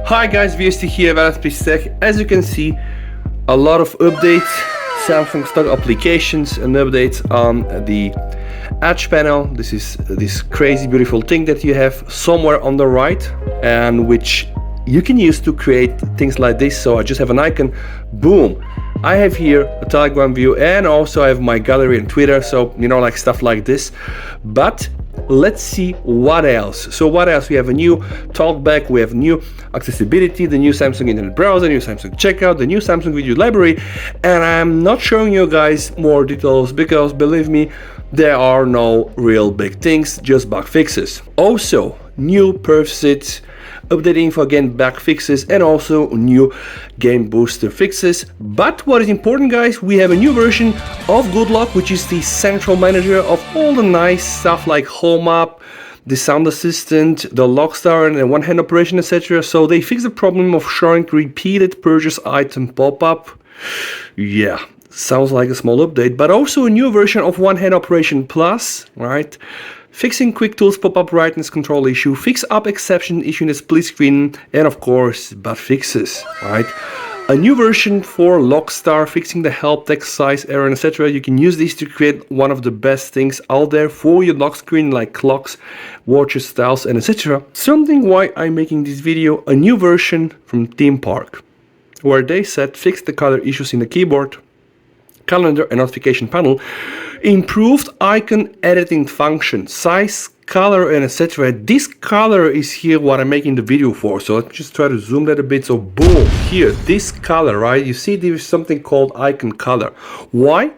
Hi guys, VST here, Valentine Tech. As you can see, a lot of updates, Samsung stock applications, and updates on the Edge panel. This is this crazy beautiful thing that you have somewhere on the right, and which you can use to create things like this. So I just have an icon, boom. I have here a Telegram view, and also I have my gallery and Twitter, so you know, like stuff like this. But let's see what else. So what else? We have a new talkback, we have new accessibility, the new Samsung Internet Browser, new Samsung Checkout, the new Samsung Video Library, and I'm not showing you guys more details because believe me, there are no real big things, just bug fixes. Also, new perfsits, update info again, bug fixes, and also new game booster fixes. But what is important, guys, we have a new version of GoodLock, which is the central manager of all the nice stuff like Home Up, the sound assistant, the Lockstar, and the one-hand operation, etc. So they fixed the problem of showing repeated purchase item pop-up. Yeah, sounds like a small update, but also a new version of one-hand operation plus, right? Fixing quick tools pop-up brightness control issue, fix up exception issue in the split screen, and of course bug fixes, right? A new version for Lockstar, fixing the help text size error, etc. You can use this to create one of the best things out there for your lock screen, like clocks, watches, styles, and etc. Something why I'm making this video, a new version from Theme Park, where they said fix the color issues in the keyboard, calendar, and notification panel, improved icon editing function, size, color, and etc. This color is here what I'm making the video for. So let's just try to zoom that a bit. So boom, here, this color, right? You see there's something called icon color. Why?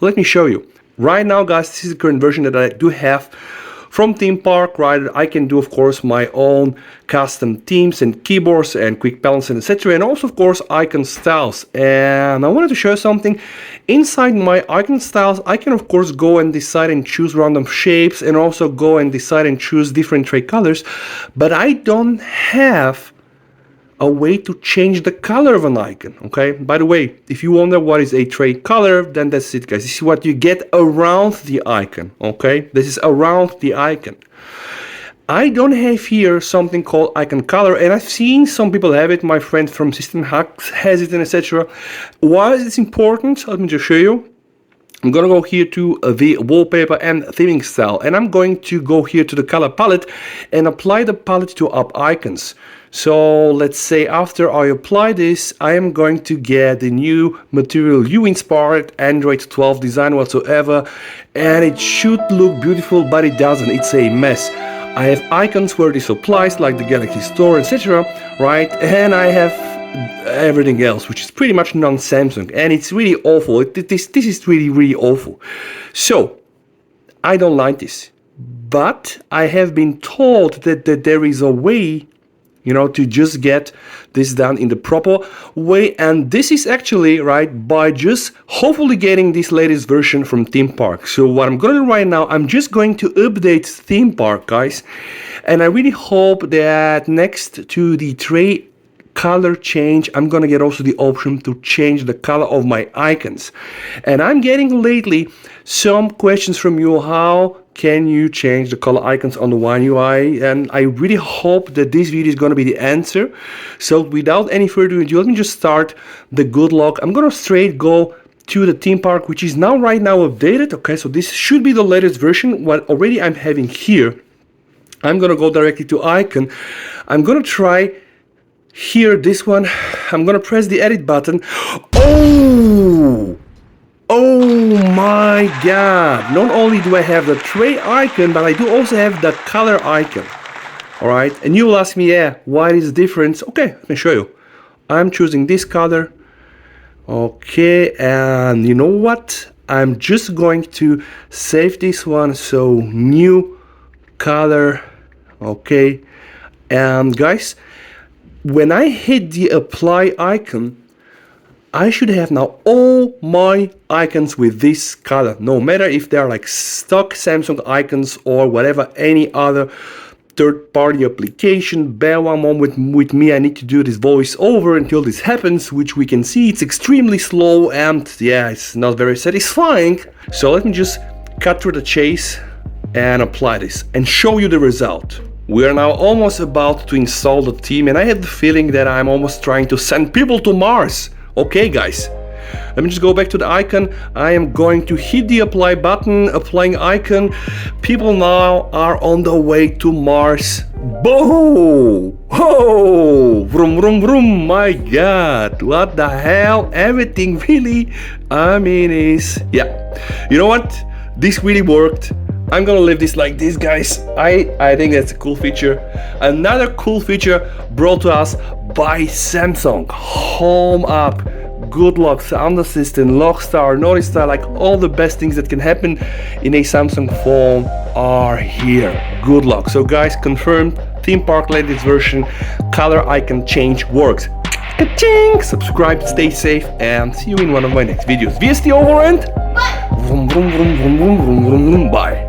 Let me show you. Right now, guys, this is the current version that I do have from Theme Park, right? I can do, of course, my own custom themes and keyboards and quick balance and etc. And also, of course, icon styles. And I wanted to show something. Inside my icon styles, I can, of course, go and decide and choose random shapes and also go and decide and choose different tray colors. But I don't have a way to change the color of an icon, okay? By the way, if you wonder what is a tray color, then that's it, guys. This is what you get around the icon, okay? This is around the icon. I don't have here something called icon color, and I've seen some people have it. My friend from System Hacks has it, and etc. Why is this important? Let me just show you. I'm gonna go here to the wallpaper and theming style, and I'm going to go here to the color palette and apply the palette to up icons. So let's say after I apply this, I am going to get the new Material You inspired Android 12 design whatsoever, and it should look beautiful, but it doesn't. It's a mess. I have icons where this applies, like the Galaxy Store, etc., right? And I have everything else, which is pretty much non-Samsung, and it's really awful. This is really awful. So I don't like this, but I have been told that there is a way, you know, to just get this done in the proper way, and this is actually right by just hopefully getting this latest version from Theme Park. So what I'm gonna do right now, I'm just going to update Theme Park, guys, and I really hope that next to the tray color change, I'm gonna get also the option to change the color of my icons. And I'm getting lately some questions from you, how can you change the color icons on the One UI? And I really hope that this video is gonna be the answer. So without any further ado, let me just start the GoodLock. I'm gonna straight go to the Theme Park, which is now right now updated. Okay, so this should be the latest version, what already I'm having here. I'm gonna go directly to icon. I'm gonna try here, this one. I'm gonna press the edit button. Oh my god, not only do I have the tray icon, but I do also have the color icon. All right, and you will ask me, yeah, why is the difference? Okay, let me show you. I'm choosing this color. Okay, and you know what, I'm just going to save this one. So new color. Okay, and guys, when I hit the apply icon, I should have now all my icons with this color, no matter if they are like stock Samsung icons or whatever, any other third-party application. Bear one moment with me, I need to do this voice over until this happens, which we can see it's extremely slow and yeah, it's not very satisfying. So let me just cut through the chase and apply this and show you the result. We are now almost about to install the theme, and I have the feeling that I'm almost trying to send people to Mars. Okay, guys. Let me just go back to the icon. I am going to hit the apply button, applying icon. People now are on the way to Mars. Boom! Oh! Vroom, vroom, vroom. My God. What the hell? Everything really, is... Yeah. You know what? This really worked. I'm gonna leave this like this, guys. I think that's a cool feature. Another cool feature brought to us by Samsung. Home Up. Good Lock, Sound Assistant, Lockstar, Northstar, like all the best things that can happen in a Samsung phone are here. Good luck. So guys, confirmed, theme park latest version, color icon change works. Ka-ching! Subscribe, stay safe, and see you in one of my next videos. VST over and vroom, vroom, vroom, vroom, vroom, vroom, vroom, vroom. Bye.